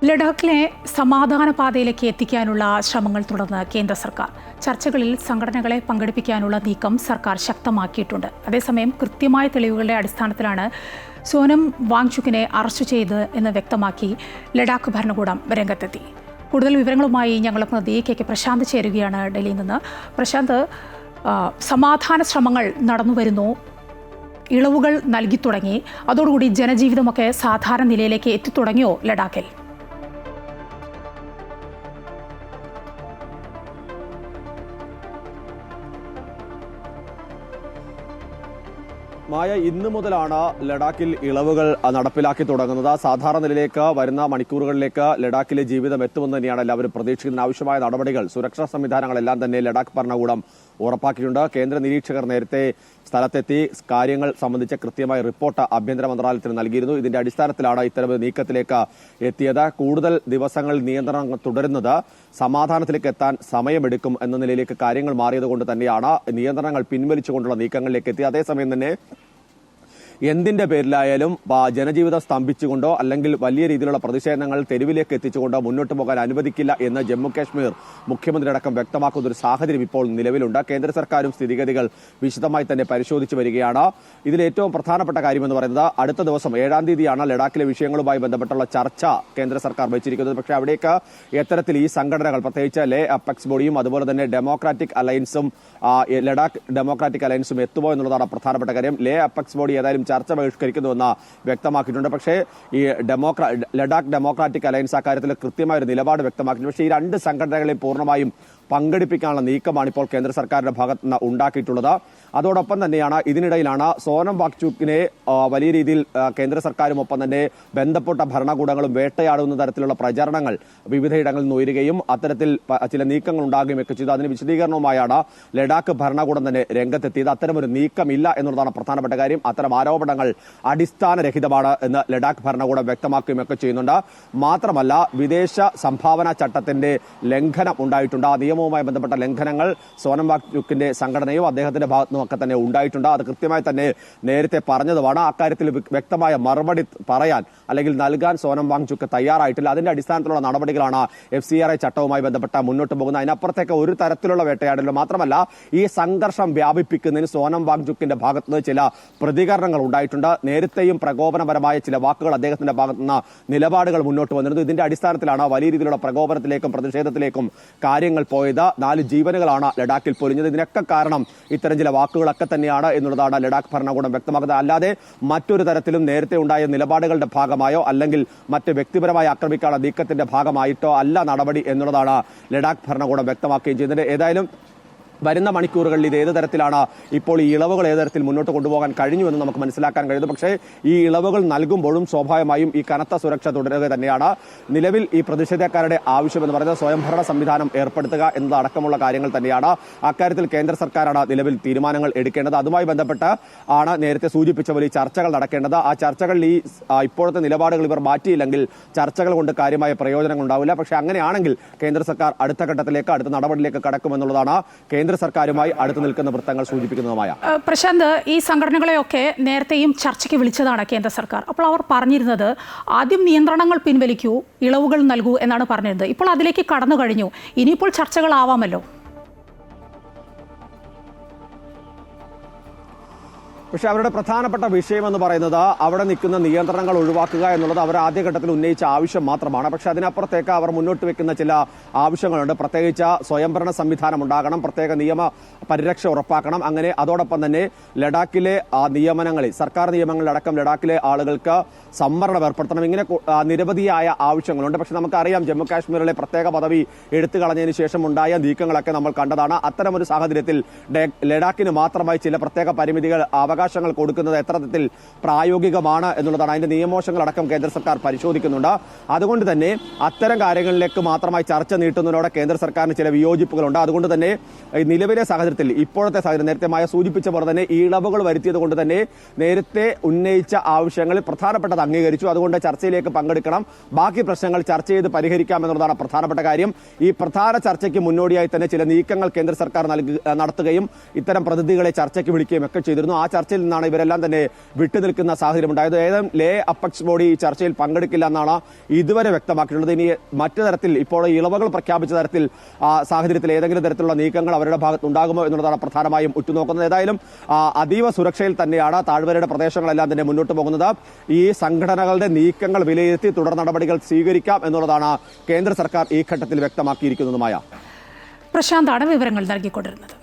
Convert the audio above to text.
ലഡാക്കിലെ സമാധാന പാതയിലേക്ക് എത്തിക്കാനുള്ള ശ്രമങ്ങൾ തുടർന്ന് കേന്ദ്ര സർക്കാർ. ചർച്ചകളിൽ സംഘടനകളെ പങ്കെടുപ്പിക്കാനുള്ള നീക്കം സർക്കാർ ശക്തമാക്കിയിട്ടുണ്ട്. അതേസമയം കൃത്യമായ തെളിവുകളുടെ അടിസ്ഥാനത്തിലാണ് സോനം വാങ്ചുക്കിനെ അറസ്റ്റ് ചെയ്ത് എന്ന് വ്യക്തമാക്കി ലഡാക്ക് ഭരണകൂടം രംഗത്തെത്തി. കൂടുതൽ വിവരങ്ങളുമായി ഞങ്ങളുടെ പ്രതിനിധി കെ പ്രശാന്ത് ചേരുകയാണ് ഡൽഹിയിൽ നിന്ന്. പ്രശാന്ത്, സമാധാന ശ്രമങ്ങൾ നടന്നുവരുന്നു, ഇളവുകൾ നൽകി തുടങ്ങി, അതോടുകൂടി ജനജീവിതമൊക്കെ സാധാരണ നിലയിലേക്ക് എത്തിത്തുടങ്ങിയോ ലഡാക്കിൽ? മായ, ഇന്നു മുതലാണ് ലഡാക്കിൽ ഇളവുകൾ നടപ്പിലാക്കി തുടങ്ങുന്നത്. സാധാരണ നിലയിലേക്ക് വരുന്ന മണിക്കൂറുകളിലേക്ക് ലഡാക്കിലെ ജീവിതം എത്തുമെന്ന് തന്നെയാണ് എല്ലാവരും പ്രതീക്ഷിക്കുന്നതിന് ആവശ്യമായ നടപടികൾ, സുരക്ഷാ സംവിധാനങ്ങളെല്ലാം തന്നെ ലഡാക്ക് ഭരണകൂടം ഉറപ്പാക്കിയിട്ടുണ്ട്. കേന്ദ്ര നിരീക്ഷകർ നേരത്തെ സ്ഥലത്തെത്തി കാര്യങ്ങൾ സംബന്ധിച്ച കൃത്യമായ റിപ്പോർട്ട് ആഭ്യന്തര മന്ത്രാലയത്തിന് നൽകിയിരുന്നു. ഇതിന്റെ അടിസ്ഥാനത്തിലാണ് ഇത്തരമൊരു നീക്കത്തിലേക്ക് എത്തിയത്. കൂടുതൽ ദിവസങ്ങൾ നിയന്ത്രണം തുടരുന്നത് സമാധാനത്തിലേക്ക് എത്താൻ സമയമെടുക്കും എന്ന നിലയിലേക്ക് കാര്യങ്ങൾ മാറിയതുകൊണ്ട് തന്നെയാണ് നിയന്ത്രണങ്ങൾ പിൻവലിച്ചുകൊണ്ടുള്ള നീക്കങ്ങളിലേക്ക് എത്തിയത്. അതേസമയം തന്നെ എന്തിന്റെ പേരിലായാലും ജനജീവിതം സ്തംഭിച്ചുകൊണ്ടോ അല്ലെങ്കിൽ വലിയ രീതിയിലുള്ള പ്രതിഷേധങ്ങൾ തെരുവിലേക്ക് എത്തിച്ചുകൊണ്ടോ മുന്നോട്ട് പോകാൻ അനുവദിക്കില്ല എന്ന് ജമ്മു കാശ്മീർ മുഖ്യമന്ത്രി അടക്കം വ്യക്തമാക്കുന്ന ഒരു സാഹചര്യം ഇപ്പോൾ നിലവിലുണ്ട്. കേന്ദ്ര സർക്കാരും സ്ഥിതിഗതികൾ വിശദമായി തന്നെ പരിശോധിച്ചു വരികയാണ്. ഇതിൽ ഏറ്റവും പ്രധാനപ്പെട്ട കാര്യമെന്ന് പറയുന്നത് അടുത്ത ദിവസം 7-ാം തീയതിയാണ് ലഡാക്കിലെ വിഷയങ്ങളുമായി ബന്ധപ്പെട്ടുള്ള ചർച്ച കേന്ദ്ര സർക്കാർ വെച്ചിരിക്കുന്നത്. പക്ഷേ അവിടേക്ക് എത്തരത്തിൽ ഈ സംഘടനകൾ, പ്രത്യേകിച്ച് ലേ അപ്പെക്സ് ബോഡിയും അതുപോലെ തന്നെ ഡെമോക്രാറ്റിക് അലയൻസും ലഡാക്ക് ഡെമോക്രാറ്റിക് അലയൻസും എത്തുമോ എന്നുള്ളതാണ് പ്രധാനപ്പെട്ട കാര്യം. ലേ അപ്പെക്സ് ബോഡി ഏതായാലും ചർച്ച ബഹിഷ്കരിക്കുന്നുവെന്ന് വ്യക്തമാക്കിയിട്ടുണ്ട്. പക്ഷേ ഈ ലഡാക്ക് ഡെമോക്രാറ്റിക് അലയൻസ് അക്കാര്യത്തിൽ കൃത്യമായ ഒരു നിലപാട് വ്യക്തമാക്കിയിട്ടുണ്ട്. പക്ഷേ ഈ രണ്ട് സംഘടനകളെയും പൂർണ്ണമായും പങ്കെടുപ്പിക്കാനുള്ള നീക്കമാണ് ഇപ്പോൾ കേന്ദ്ര സർക്കാരിന്റെ ഭാഗത്ത് നിന്ന് ഉണ്ടാക്കിയിട്ടുള്ളത്. അതോടൊപ്പം തന്നെയാണ് ഇതിനിടയിലാണ് സോനം വാങ്ചുക്കിനെ വലിയ രീതിയിൽ കേന്ദ്ര സർക്കാരും ഒപ്പം തന്നെ ബന്ധപ്പെട്ട ഭരണകൂടങ്ങളും വേട്ടയാടുന്ന തരത്തിലുള്ള പ്രചരണങ്ങൾ വിവിധയിടങ്ങളിൽ നിന്ന് ഉയരുകയും അത്തരത്തിൽ ചില നീക്കങ്ങൾ ഉണ്ടാകുകയും ഒക്കെ ചെയ്തു. അതിന് വിശദീകരണവുമായാണ് ലഡാക്ക് ഭരണകൂടം തന്നെ രംഗത്തെത്തിയത്. അത്തരമൊരു നീക്കമില്ല എന്നുള്ളതാണ് പ്രധാനപ്പെട്ട കാര്യം. അത്തരം ആരോപണങ്ങൾ അടിസ്ഥാനരഹിതമാണ് എന്ന് ലഡാക്ക് ഭരണകൂടം വ്യക്തമാക്കുകയും ഒക്കെ ചെയ്യുന്നുണ്ട്. മാത്രമല്ല, വിദേശ സംഭാവന ചട്ടത്തിന്റെ ലംഘനം ഉണ്ടായിട്ടുണ്ട്. ആ നിയമവുമായി ബന്ധപ്പെട്ട ലംഘനങ്ങൾ സോനം വാങ്ചുക്കിന്റെ സംഘടനയും അദ്ദേഹത്തിന്റെ ഭാഗത്തുനിന്നും ഒക്കെ തന്നെ ഉണ്ടായിട്ടുണ്ട്. അത് കൃത്യമായി തന്നെ നേരത്തെ പറഞ്ഞതുമാണ്. അക്കാര്യത്തിൽ വ്യക്തമായ മറുപടി പറയാൻ അല്ലെങ്കിൽ നൽകാൻ സോനം വാങ്ചുക്ക് തയ്യാറായിട്ടില്ല. അതിന്റെ അടിസ്ഥാനത്തിലുള്ള നടപടികളാണ് FCRA ചട്ടവുമായി ബന്ധപ്പെട്ട മുന്നോട്ട് പോകുന്നത്. അതിനപ്പുറത്തേക്ക് ഒരു തരത്തിലുള്ള വേട്ടയാടലോ മാത്രമല്ല, ഈ സംഘർഷം വ്യാപിപ്പിക്കുന്നതിന് സോനം വാങ്ചുക്കിന്റെ ഭാഗത്തുനിന്ന് ചില പ്രതികരണങ്ങൾ ഉണ്ടായിട്ടുണ്ട്. നേരത്തെയും പ്രകോപനപരമായ ചില വാക്കുകൾ അദ്ദേഹത്തിന്റെ ഭാഗത്തുനിന്ന് നിലപാടുകൾ മുന്നോട്ട് വന്നിരുന്നു. ഇതിന്റെ അടിസ്ഥാനത്തിലാണ് വലിയ രീതിയിലുള്ള പ്രകോപനത്തിലേക്കും പ്രതിഷേധത്തിലേക്കും കാര്യങ്ങൾ പോയത്. 4 ജീവനുകളാണ് ലഡാക്കിൽ പൊലിഞ്ഞത്. ഇതിനൊക്കെ കാരണം ഇത്തരം ചില വാക്കുകളൊക്കെ തന്നെയാണ് എന്നുള്ളതാണ് ലഡാക്ക് ഭരണകൂടം വ്യക്തമാക്കുന്നത്. അല്ലാതെ മറ്റൊരു തരത്തിലും നേരത്തെ ഉണ്ടായ നിലപാടുകളുടെ ഭാഗമായോ അല്ലെങ്കിൽ മറ്റ് വ്യക്തിപരമായി ആക്രമിക്കാനുള്ള നീക്കത്തിന്റെ ഭാഗമായിട്ടോ അല്ല നടപടി എന്നുള്ളതാണ് ലഡാക്ക് ഭരണകൂടം വ്യക്തമാക്കുകയും ചെയ്യുന്നത്. ഏതായാലും വരുന്ന മണിക്കൂറുകളിൽ ഇത് ഏത് തരത്തിലാണ് ഇപ്പോൾ ഈ ഇളവുകൾ ഏത് തരത്തിൽ മുന്നോട്ട് കൊണ്ടുപോകാൻ കഴിഞ്ഞുവെന്ന് നമുക്ക് മനസ്സിലാക്കാൻ കഴിയുന്നു. പക്ഷേ ഈ ഇളവുകൾ നൽകുമ്പോഴും സ്വാഭാവികമായും ഈ കനത്ത സുരക്ഷ തുടരുക തന്നെയാണ്. നിലവിൽ ഈ പ്രതിഷേധക്കാരുടെ ആവശ്യമെന്ന് പറയുന്നത് സ്വയംഭരണ സംവിധാനം ഏർപ്പെടുത്തുക എന്നതടക്കമുള്ള കാര്യങ്ങൾ തന്നെയാണ്. അക്കാര്യത്തിൽ കേന്ദ്ര സർക്കാരാണ് നിലവിൽ തീരുമാനങ്ങൾ എടുക്കേണ്ടത്. അതുമായി ബന്ധപ്പെട്ട് ആണ് നേരത്തെ സൂചിപ്പിച്ച പോലെ ഈ ചർച്ചകൾ നടക്കേണ്ടത്. ആ ചർച്ചകളിൽ ഈ ഇപ്പോഴത്തെ നിലപാടുകൾ ഇവർ മാറ്റിയില്ലെങ്കിൽ ചർച്ചകൾ കൊണ്ട് കാര്യമായ പ്രയോജനങ്ങൾ ഉണ്ടാവില്ല. പക്ഷേ അങ്ങനെയാണെങ്കിൽ കേന്ദ്ര സർക്കാർ അടുത്ത ഘട്ടത്തിലേക്ക്, അടുത്ത നടപടിയിലേക്ക് കടക്കുമെന്നുള്ളതാണ് കേന്ദ്ര സർക്കാരുമായി അടുത്തു നിൽക്കുന്ന വൃത്തങ്ങൾ സൂചിപ്പിക്കുന്നതുമായ. പ്രശാന്ത്, ഈ സംഘടനകളെയൊക്കെ നേരത്തെയും ചർച്ചയ്ക്ക് വിളിച്ചതാണ് കേന്ദ്ര സർക്കാർ. അപ്പോൾ അവർ പറഞ്ഞിരുന്നത് ആദ്യം നിയന്ത്രണങ്ങൾ പിൻവലിക്കൂ, ഇളവുകൾ നൽകൂ എന്നാണ് പറഞ്ഞിരുന്നത്. ഇപ്പോൾ അതിലേക്ക് കടന്നു കഴിഞ്ഞു. ഇനിയിപ്പോൾ ചർച്ചകളാവാമല്ലോ. പക്ഷെ അവരുടെ പ്രധാനപ്പെട്ട വിഷയമെന്ന് പറയുന്നത് അവിടെ നിൽക്കുന്ന നിയന്ത്രണങ്ങൾ ഒഴിവാക്കുക എന്നുള്ളത് അവർ ആദ്യഘട്ടത്തിൽ ഉന്നയിച്ച ആവശ്യം മാത്രമാണ്. പക്ഷെ അതിനപ്പുറത്തേക്ക് അവർ മുന്നോട്ട് വെക്കുന്ന ചില ആവശ്യങ്ങളുണ്ട്. പ്രത്യേകിച്ച് സ്വയംഭരണ സംവിധാനം ഉണ്ടാകണം, പ്രത്യേക നിയമ പരിരക്ഷ ഉറപ്പാക്കണം. അങ്ങനെ അതോടൊപ്പം തന്നെ ലഡാക്കിലെ നിയമനങ്ങളിൽ, സർക്കാർ നിയമങ്ങളിലടക്കം ലഡാക്കിലെ ആളുകൾക്ക് സംവരണം ഏർപ്പെടുത്തണം. ഇങ്ങനെ നിരവധിയായ ആവശ്യങ്ങളുണ്ട്. പക്ഷെ നമുക്കറിയാം ജമ്മു കാശ്മീരിലെ പ്രത്യേക പദവി എടുത്തു കളഞ്ഞതിന് ശേഷം ഉണ്ടായ നീക്കങ്ങളൊക്കെ നമ്മൾ കണ്ടതാണ്. അത്തരമൊരു സാഹചര്യത്തിൽ ലഡാക്കിന് മാത്രമായി ചില പ്രത്യേക പരിമിതികൾ, അവകാശങ്ങൾ കൊടുക്കുന്നത് എത്രത്തിൽ പ്രായോഗികമാണ് എന്നുള്ളതാണ്. അതിന്റെ നിയമോശങ്ങളടക്കം കേന്ദ്ര സർക്കാർ പരിശോധിക്കുന്നുണ്ട്. അതുകൊണ്ട് തന്നെ അത്തരം കാര്യങ്ങളിലേക്ക് മാത്രമായി ചർച്ച നീട്ടുന്നതിനോട് കേന്ദ്ര സർക്കാരിന് ചില വിയോജിപ്പുകളുണ്ട്. അതുകൊണ്ട് തന്നെ നിലവിലെ സാഹചര്യത്തിൽ, ഇപ്പോഴത്തെ സാഹചര്യം നേരത്തെ മായ സൂചിപ്പിച്ച പോലെ തന്നെ ഈ ഇളവുകൾ വരുത്തിയത് കൊണ്ട് തന്നെ നേരത്തെ ഉന്നയിച്ച ആവശ്യങ്ങളിൽ പ്രധാനപ്പെട്ടത് അംഗീകരിച്ചു. അതുകൊണ്ട് ചർച്ചയിലേക്ക് പങ്കെടുക്കണം, ബാക്കി പ്രശ്നങ്ങൾ ചർച്ച ചെയ്ത് പരിഹരിക്കാം എന്നുള്ളതാണ് പ്രധാനപ്പെട്ട കാര്യം. ഈ പ്രധാന ചർച്ചയ്ക്ക് മുന്നോടിയായി തന്നെ ചില നീക്കങ്ങൾ കേന്ദ്ര സർക്കാർ നടത്തുകയും ഇത്തരം പ്രതിനിധികളെ ചർച്ചയ്ക്ക് വിളിക്കുകയും ഒക്കെ ചെയ്തിരുന്നു. ആ ചർച്ചയിൽ ചർച്ചയിൽ നിന്നാണ് ഇവരെല്ലാം തന്നെ വിട്ടുനിൽക്കുന്ന സാഹചര്യം ഉണ്ടായത്. ഏതും ലേ അപ്പക്സ് ബോഡി ഈ ചർച്ചയിൽ പങ്കെടുക്കില്ല എന്നാണ് ഇതുവരെ വ്യക്തമാക്കിയിട്ടുള്ളത്. ഇനി മറ്റു തരത്തിൽ ഇപ്പോൾ ഇളവുകൾ പ്രഖ്യാപിച്ച തരത്തിൽ സാഹചര്യത്തിൽ ഏതെങ്കിലും തരത്തിലുള്ള നീക്കങ്ങൾ അവരുടെ ഭാഗത്ത് ഉണ്ടാകുമോ എന്നുള്ളതാണ് പ്രധാനമായും ഉറ്റുനോക്കുന്നത്. ഏതായാലും അതീവ സുരക്ഷയിൽ തന്നെയാണ് താഴ്വരയുടെ പ്രദേശങ്ങളെല്ലാം തന്നെ മുന്നോട്ട് പോകുന്നത്. ഈ സംഘടനകളുടെ നീക്കങ്ങൾ വിലയിരുത്തി തുടർ നടപടികൾ സ്വീകരിക്കാം എന്നുള്ളതാണ് കേന്ദ്ര സർക്കാർ ഈ ഘട്ടത്തിൽ വ്യക്തമാക്കിയിരിക്കുന്നതുമായ. പ്രശാന്താണ് വിവരങ്ങൾ നൽകിക്കൊണ്ടിരുന്നത്.